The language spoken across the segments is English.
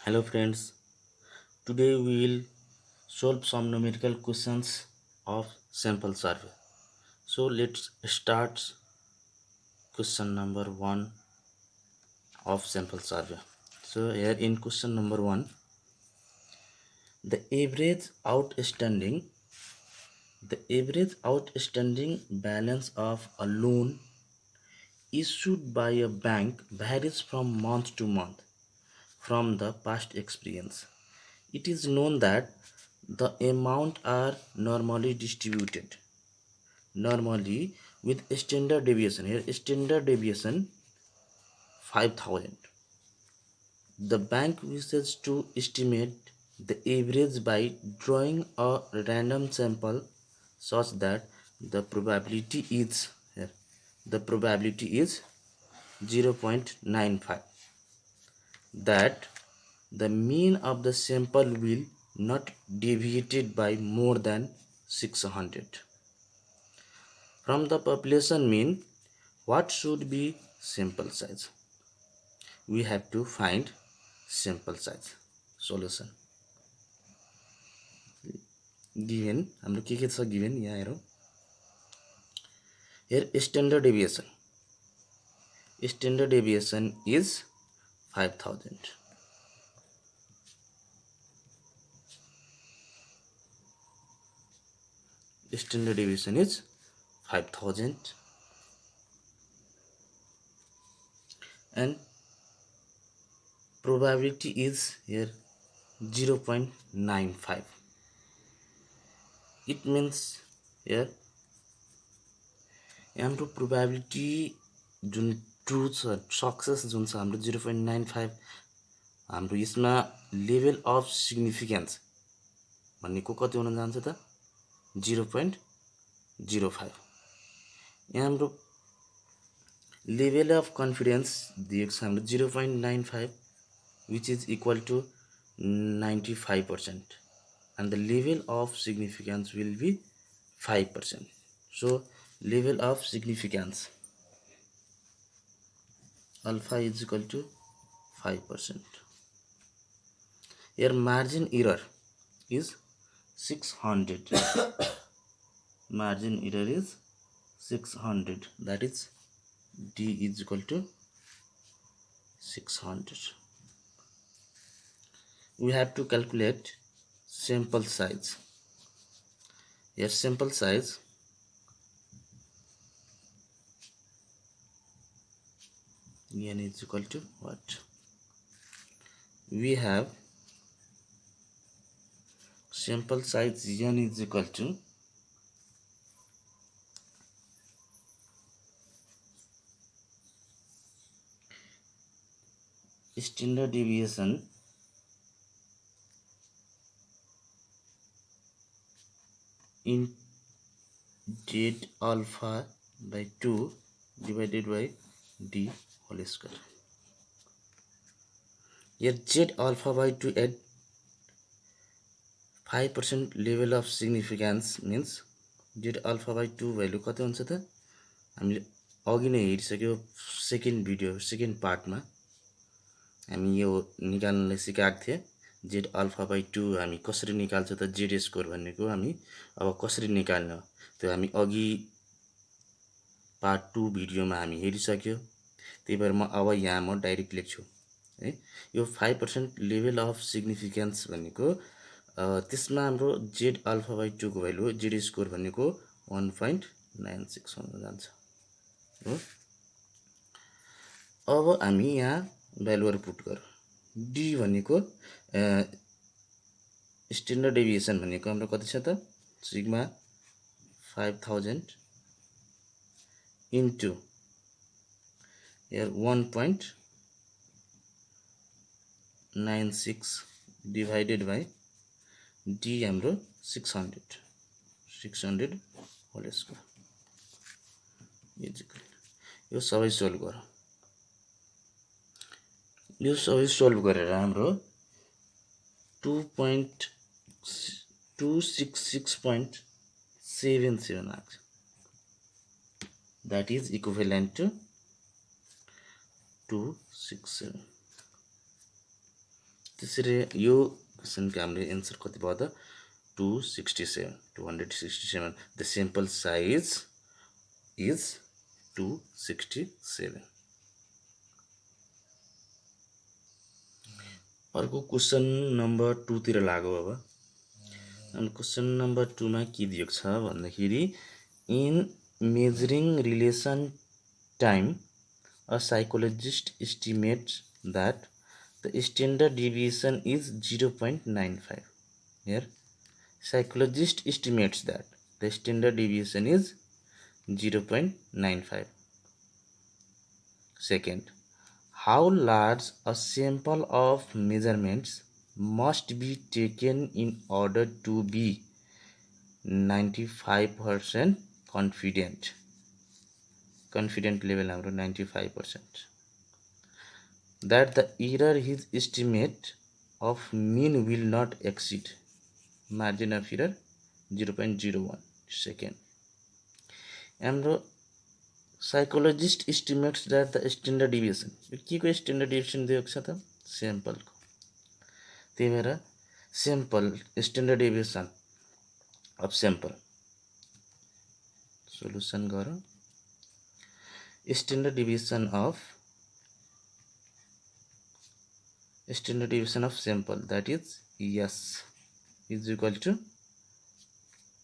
Hello friends, today we will solve some numerical questions of sample survey. So let's start question number 1 of sample survey. So here in question number 1, the average outstanding balance of a loan issued by a bank varies from month to month from the past experience. It is known that the amount are normally with standard deviation. Here standard deviation 5000. The bank wishes to estimate the average by drawing a random sample such that the probability is here the probability is 0.95 that the mean of the sample will not deviated by more than 600 from the population mean. What should be sample size? We have to find sample size. Solution given हाम्रो के छ given यहाँ हेरौँ. Here standard deviation is 5000. Standard deviation is 5000 and probability is here 0.95. It means here हाम्रो probability जुन true छ success जुन छ हाम्रो 0.95 हाम्रो यसमा लेभल अफ सिग्निफिकेन्स भनेको कति हुन जान्छ त 0.05. यहाँ हाम्रो लेभल अफ कन्फिडेन्स दिएको छ हाम्रो 0.95 which is equal to 95% and the level of significance will be 5%. So level of significance alpha is equal to 5%. Here margin error is 600. Margin error is 600, that is D is equal to 600. We have to calculate sample size. Here sample size n is equal to what? We have sample size n is equal to standard deviation in z alpha by 2 divided by d whole square. Here z alpha by 2 at 5% level of significance means z alpha by 2 value कति हुन्छ त हामीले अघि नै हेरिसक्यो second पार्टमा हामी यो निकाल्नलाई सिकाएको थिए. z alpha by 2 हामी कसरी निकाल्छ त z स्कोर भनेको हामी अब कसरी निकाल्ने हो त्यो हामी अघि पार्ट 2 भिडियोमा हामी हेरिसक्यो. त्यही भएर अब यहाँ म डाइरेक्ट लेख्छु है. यो 5% लेभल अफ सिग्निफिकेन्स भनेको त्यसमा हाम्रो z alpha by 2 को भ्यालु z स्कोर भनेको 1.96 हुन जान्छ हो. अब हामी यहाँ भ्यालुहरु पुट गरौँ. d भनेको स्ट्यान्डर्ड डेभिएसन भनेको हाम्रो कति छ त sigma 5000 into here 1.96 divided by d हाम्रो 600 होल स्क्वायर. यो सबै सोल्भ गरौँ. यो सबै सोल्भ गरेर हाम्रो 2.266.77 आएको छ. That is equivalent to 267. त्यसरी यो क्वेसनको हाम्रो एन्सर कति भयो त 267 द सिम्पल साइज इज 267 अर्को क्वेसन नम्बर 2 तिर लागौ अब अनि क्वेसन नम्बर 2 मा के दिएको छ भन्दाखेरि in measuring relation time a psychologist estimates that the standard deviation is 0.95. Here psychologist estimates that the standard deviation is 0.95. Second, how large a sample of measurements must be taken in order to be 95% confident level हाम्रो 95% that the error his estimate of mean will not exceed margin of error 0.01. Second, हाम्रो psychologist estimates that the standard deviation के को standard deviation दिएको छ त sample को त्यही भएर sample standard deviation of sample solution गरौँ standard deviation of sample that is S is equal to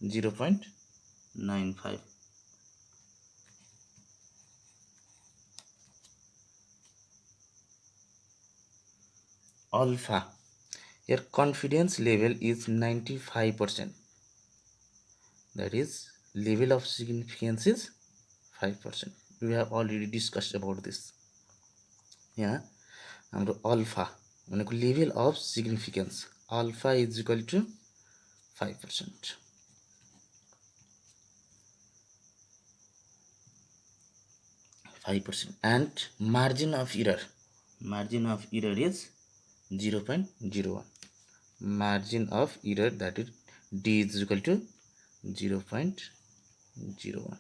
0.95. Alpha, your confidence level is 95%, that is level of significance is 5%. We have already discussed about this. यहाँ हाम्रो alpha भनेको level of significance alpha is equal to 5%. And margin of error is 0.01. Margin of error, that is D is equal to 0.01.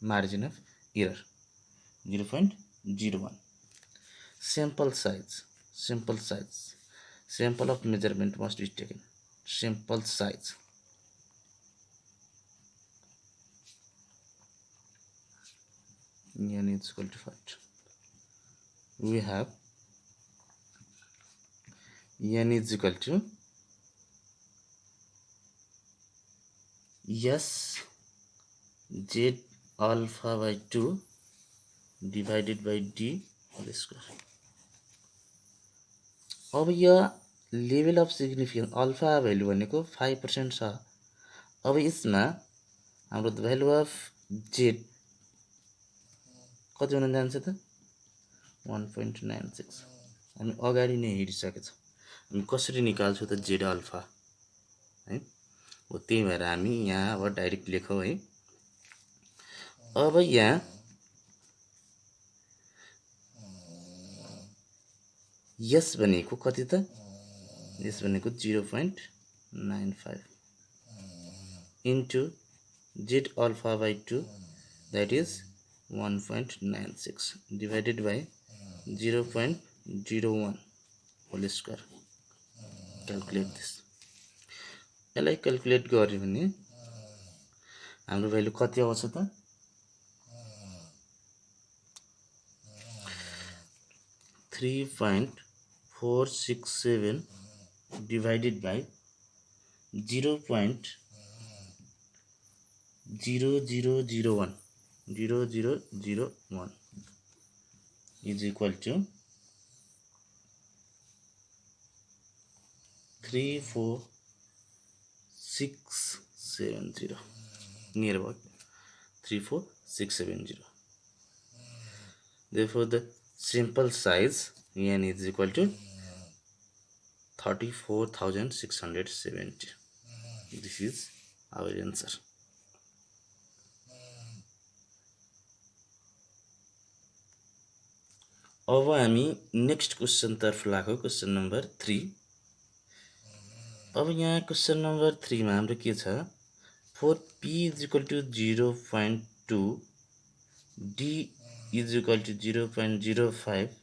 Margin of error 0.01. Sample of measurement must be taken. Sample size n is equal to 5. We have n is equal to S Z alpha by 2 divided by D whole square. अब यो level of significance alpha value भनेको 5% छ अब यसमा हाम्रो value of Z कति हुन जान्छ त 1.96 हामी अगाडि नै हेरिसकेका छौं हामी कसरी निकाल्छौं त जेड अल्फा है हो त्यही भएर हामी यहाँ अब डाइरेक्ट लेखौं है अब यहाँ यस भनेको कति त यस भनेको 0.95 into z alpha by 2 that is 1.96 divided by 0.01 whole square. Calculate this. यसलाई क्याल्कुलेट गर्यो भने हाम्रो भ्यालु कति आउँछ त 3.467 divided by 0.0001 is equal to 34670 near about 34670. Therefore the simple size n is equal to 34,670. This is our answer. अब हामी next question तर्फ लागौ क्वेशन नम्बर 3 अब यहाँ क्वेशन नम्बर 3 मा हाम्रो के छ for p is equal to 0.2 d is equal to 0.05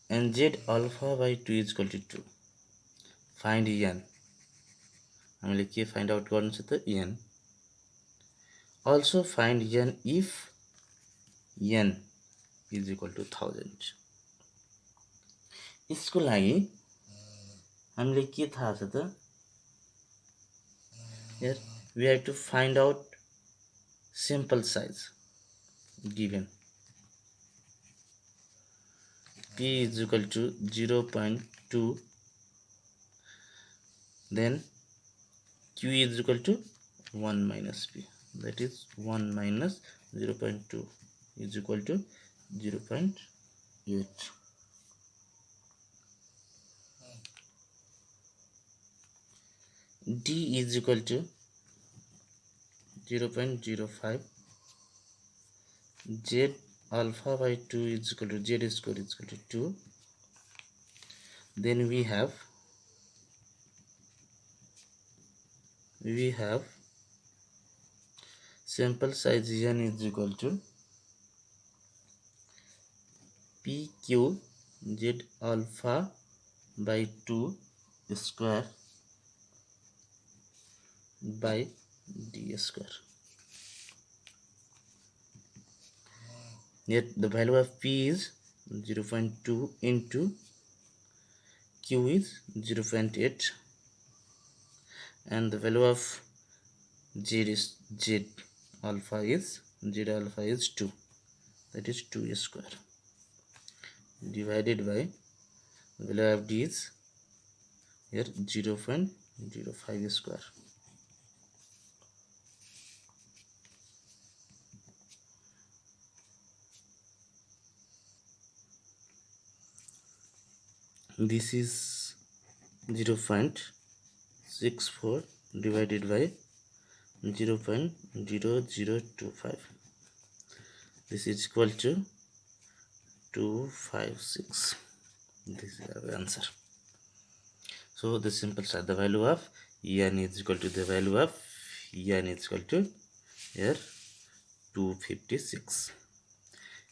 and z alpha by 2 is equal to 2. Find n. हामीले के फाइन्ड आउट गर्नु छ त n. Also find n if n is equal to 1000. यसको लागि हामीले के थाहा छ त? Here we have to find out sample size given. P is equal to 0.2, then Q is equal to 1 minus P, that is 1 minus 0.2 is equal to 0.8. D is equal to 0.05. Z alpha by 2 is equal to Z square is equal to 2. Then we have sample size n is equal to PQ Z alpha by 2 square by D square. Yet the value of P is 0.2 into Q is 0.8, and the value of Z alpha is 2, that is 2 square, divided by the value of D is here 0.05 square. This is 0.64 divided by 0.0025. This is equal to 256. This is our answer. So the simple side, the value of n is equal to the value of n is equal to here 256.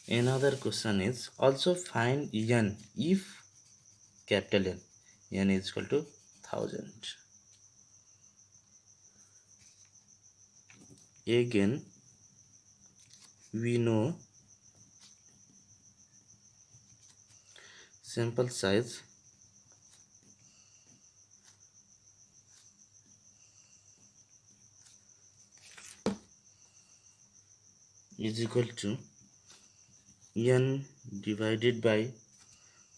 Another question is also find n if capital N is equal to 1000. Again we know sample size is equal to n divided by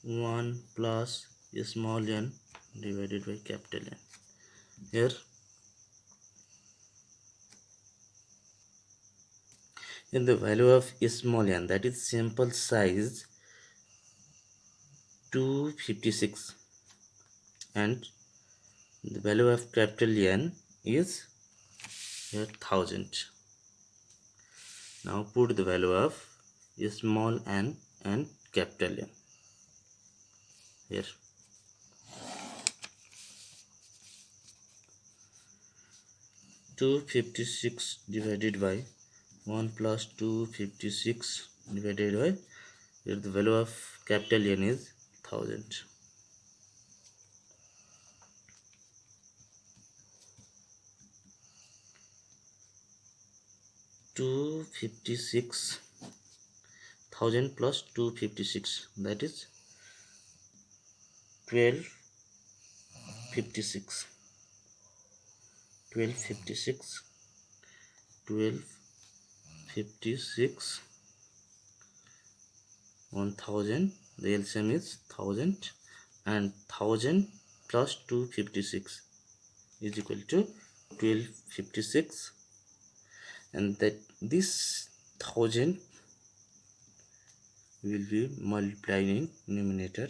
1 plus small n divided by capital N. Here in the value of small n, that is sample size 256, and the value of capital N is here 1000. Now put the value of small n and capital N here. Two 56 divided by 1 plus 256 divided by here, the value of capital N is 1000. Two 56,000 plus 256, that is 1256. 1256 1000, the LCM is 1000, and 1000 plus 256 is equal to 1256, and that this 1000 will be multiplied in numerator.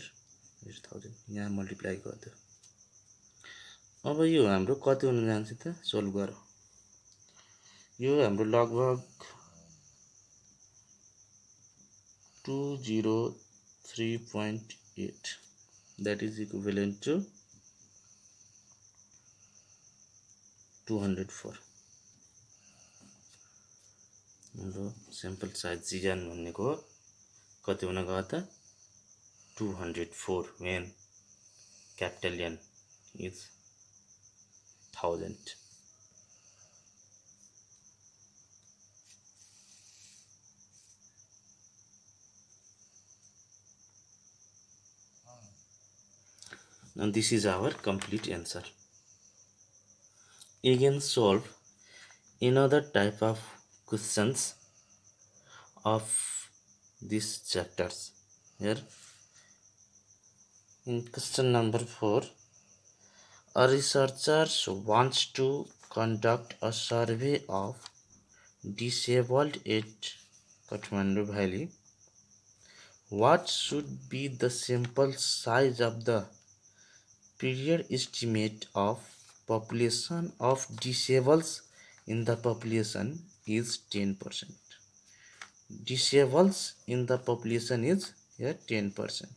This 1000 यहाँ multiply गर्दा अब यो हाम्रो कति हुन जान्छ त solve गर। यो हाम्रो लगभग 203.8, that is equivalent to 204. हाम्रो सैंपल साइज n भनेको कति हुन गयो त 204 when capital N is 1000. Now this is our complete answer. Again solve another type of questions of these chapters. Here in question number 4, a researcher wants to conduct a survey of disabled at Kathmandu Valley. What should be the sample size of the period estimate of population of disables in the population is 10%. Disables in the population is here 10%.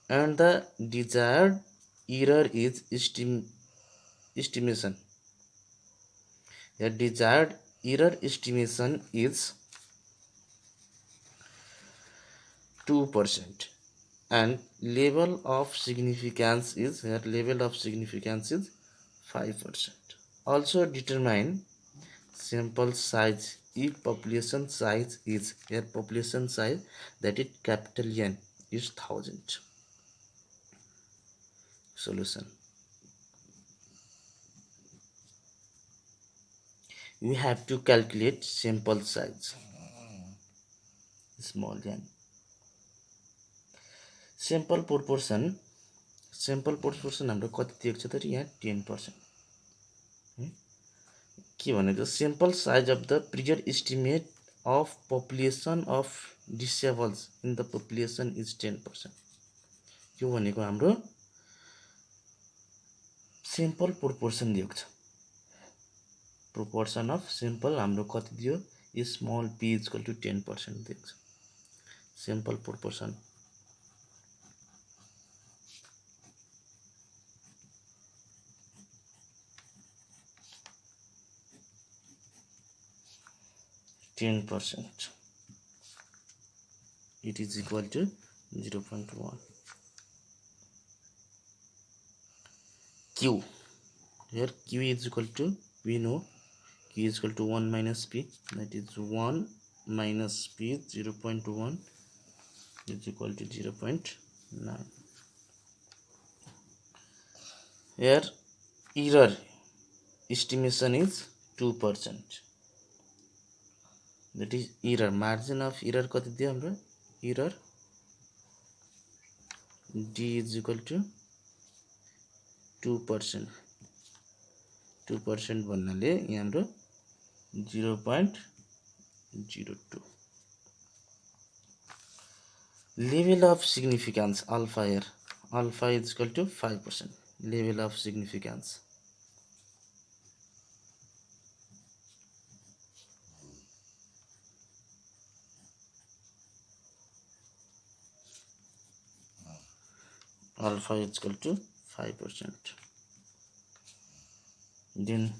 And the desired error is estimation. The desired error estimation is 2%. And level of significance is 5%. Also determine sample size if population size is population size, that is capital N, is 1000. Solution: you have to calculate sample size small n. Sample proportion हाम्रो कति दिएको छ त यहाँ 10%. के भनेको sample size of the period estimate of population of disables in the population is 10%. यो भनेको हाम्रो sample proportion दिएको छ. proportion of sample हाम्रो कति दियो, small p equal to 10% दिएको छ. sample proportion %. It is equal to 0.1. Q. Here Q is equal to, we know Q is equal to 1 minus P, that is 1 minus P 0.1 is equal to 0.9. Here error estimation is 2%. That is error, margin of error कति दियो हाम्रो, error D is equal to 2%. 2% भन्नाले यहाँ हाम्रो 0.02. level of significance alpha, here alpha is equal to 5%. level of significance alpha is equal to 5%. Then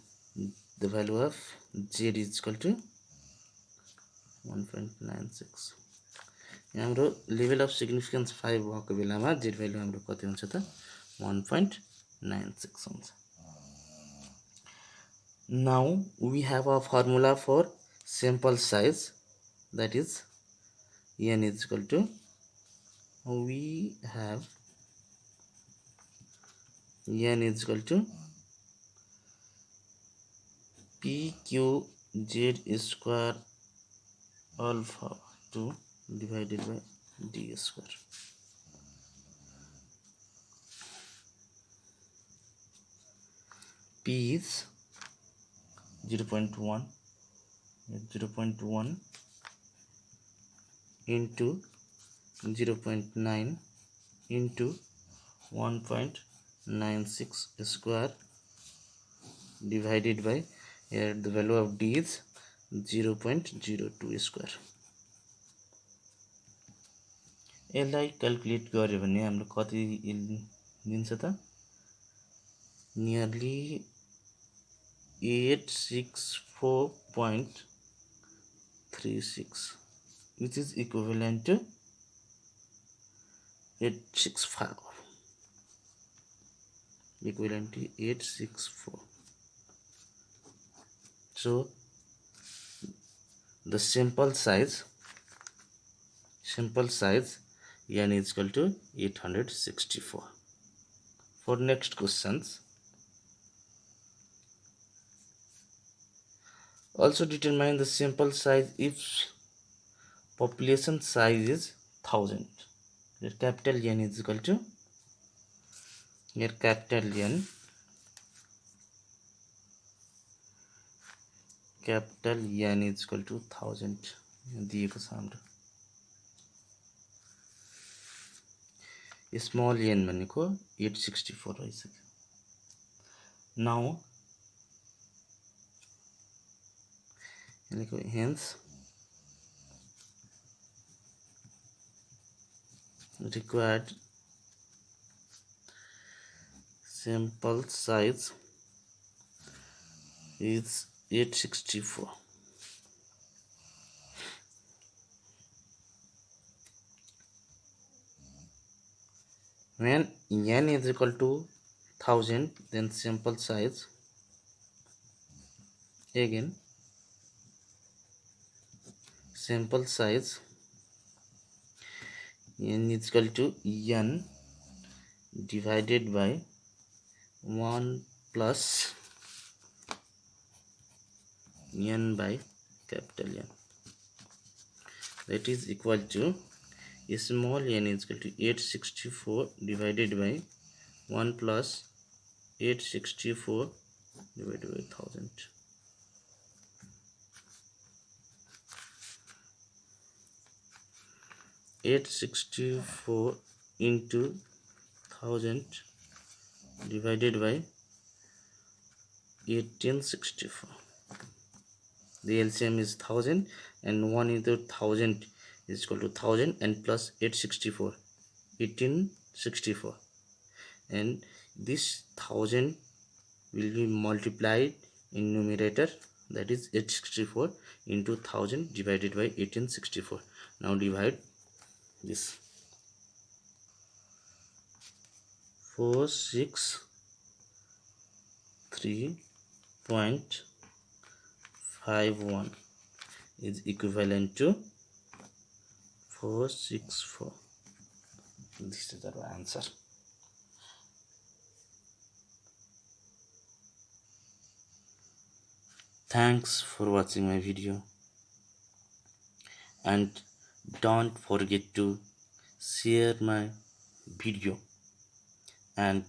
the value of z is equal to 1.96. यहाँ हाम्रो level of significance 5 भएको बेलामा z value हाम्रो कति हुन्छ त 1.96 हुन्छ. Now we have a formula for sample size, that is n is equal to, we have n is equal to pqz square alpha 2 divided by d square. P is 0.1 into 0.9 into 1.96 square divided by, here the value of d is 0.02 square. यसलाई calculate गर्यो भने हाम्रो कति दिन्छ त, nearly 864.36, which is equivalent to 865 equivalent to 864. So the sample size n is equal to 864. For next questions, also determine the sample size if population size is 1000. Here capital N is equal to, here capital N is equal to 1000 दिएको छ हाम्रो. Small n भनेको 864 रहिसक्यो. Now hence required sample size is 864. When n is equal to 1000, then sample size again n is equal to n divided by 1 plus n by capital N. That is equal to small n is equal to 864 divided by 1 plus 864 divided by 1000. Eight 64 into 1000 divided by 1864. The LCM is 1000 and 1 into 1000 is equal to 1000 and plus 1864, and this 1000 will be multiplied in numerator, that is 864 into 1000 divided by 1864. Now divide this. 463.51 is equivalent to 464. This is our answer. Thanks for watching my video, and don't forget to share my video and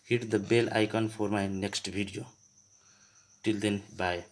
hit the bell icon for my next video. Till then, bye.